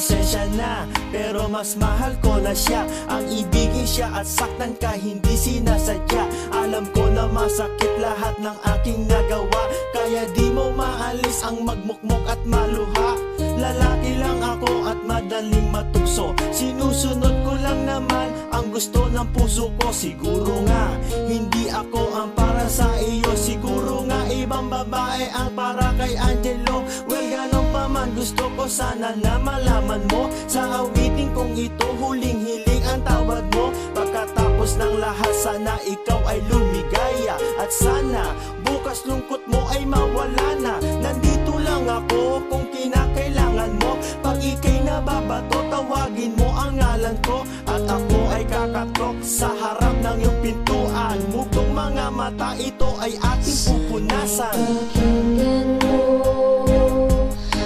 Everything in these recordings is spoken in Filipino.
pasensya na, pero mas mahal ko na siya. Ang ibigin siya at saktan ka, hindi sinasadya. Alam ko na masakit lahat ng aking nagawa, kaya di mo maalis ang magmukmok at maluha. Lalaki lang ako at madaling matukso, sinusunod ko lang naman ang gusto ng puso ko. Siguro nga, hindi ako ang para sa iyo, siguro nga ibang babae ang para kay Angelo. Well, ganon pa man, gusto ko sana na malaman mo, sa awitin kong ito huling hiling ang tawad mo. Pagkatapos ng lahat, sana ikaw ay lumigaya, at sana bukas lungkot mo ay mawala na. Nandito lang ako kung kinakailangan mo, pag ika'y nababato, tawagin mo ang ngalan ko, at ako ay kakatok sa harap ng iyong pintuan. Mugtong mga mata, ito ay ating pupunasan. Pakinggan mo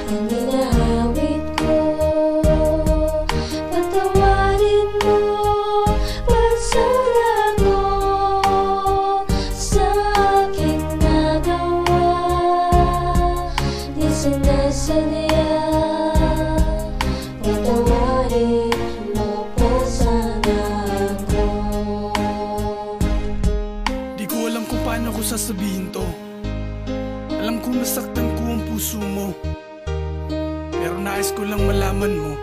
ang hinahawit ko, patawarin mo pagsala ko sa aking nagawa. Di sinasadya, patawarin mo pa sana ako. Di ko alam kung paano ko sasabihin to. Alam kong nasaktan ko ang puso mo, pero nais ko lang malaman mo.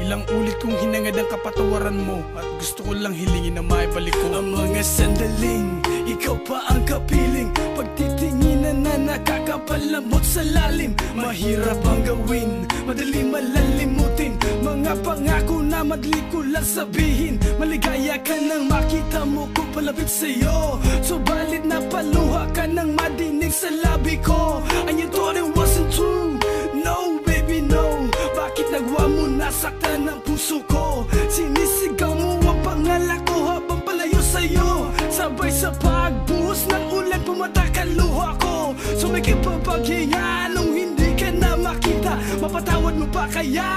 Ilang ulit kong hinangad ang kapatawaran mo, at gusto ko lang hilingin na maibalik ko ang mga sandaling ikaw pa ang kapiling. Pagtitinginan na nakakapalambot sa lalim, mahirap ang gawin, madali malalimutin. Mga pangako na madali ko lang sabihin. Maligaya ka nang makita mo ko palapit sa'yo, subalit napaluha ka nang madinig sa labi ko. And you thought it wasn't true, no baby no. Bakit nagawa mo nasaktan ang puso ko? Sinisigaw mo ang pangalan ko habang palayo sa'yo, sabay sa pagbuhos ng ulan pumatak ang luha ko. Sumikip ang paghinga nung hindi ka na makita, mapatawad mo pa kaya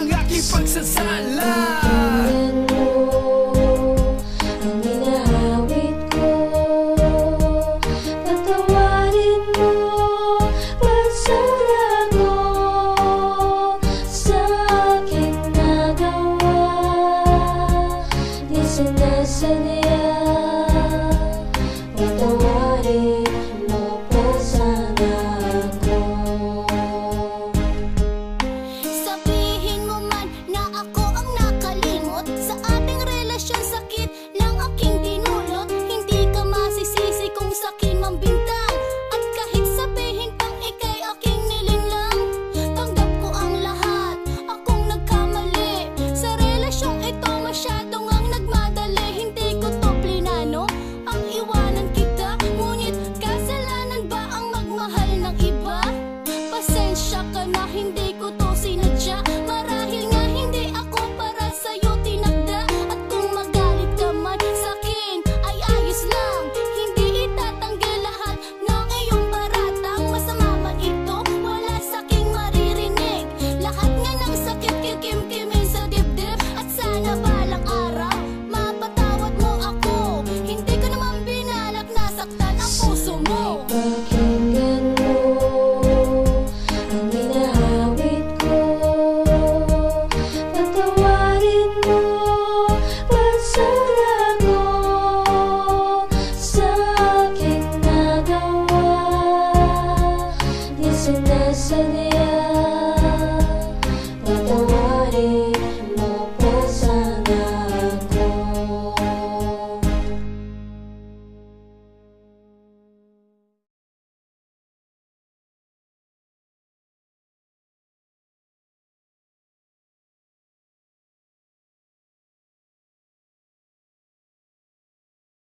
ang aking pagsasala? Pakinggan mo ang hinahawit ko, patawarin mo pagsala ko sa aking nagawa. Di sinasadya, patawarin mo pa sana ako. Sabihin mo man na ako ang nakalimot, sa ating relasyon sakit lang aking dinulot. Hindi ka masisisi kung sakin mambintang, at kahit sabihin pang ika'y aking nilinlang. Tanggap ko ang lahat, akong nagkamali. Sa relasyong ito masyadong ang nagmadali. Hindi ko to plinano ang iwanan kita, ngunit kasalanan ba ang magmahal ng iba? Pasensya ka na, hindi ko to sinadya. Marahil nga hindi ako para sa'yo tinagda, at kung magalit ka man sa'kin ay ayos lang. Hindi itatanggi lahat ng iyong paratang, masama man ito, wala sa'king maririnig. Lahat nga ng sakit kikimkimin sa dibdib, at sana balang araw mapatawad mo ako. Hindi ko naman binalak na saktan ang puso mo. Pakinggan mo ang hinahawit ko, patawarin mo pagsala ko sa aking nagawa. Di sinasadya,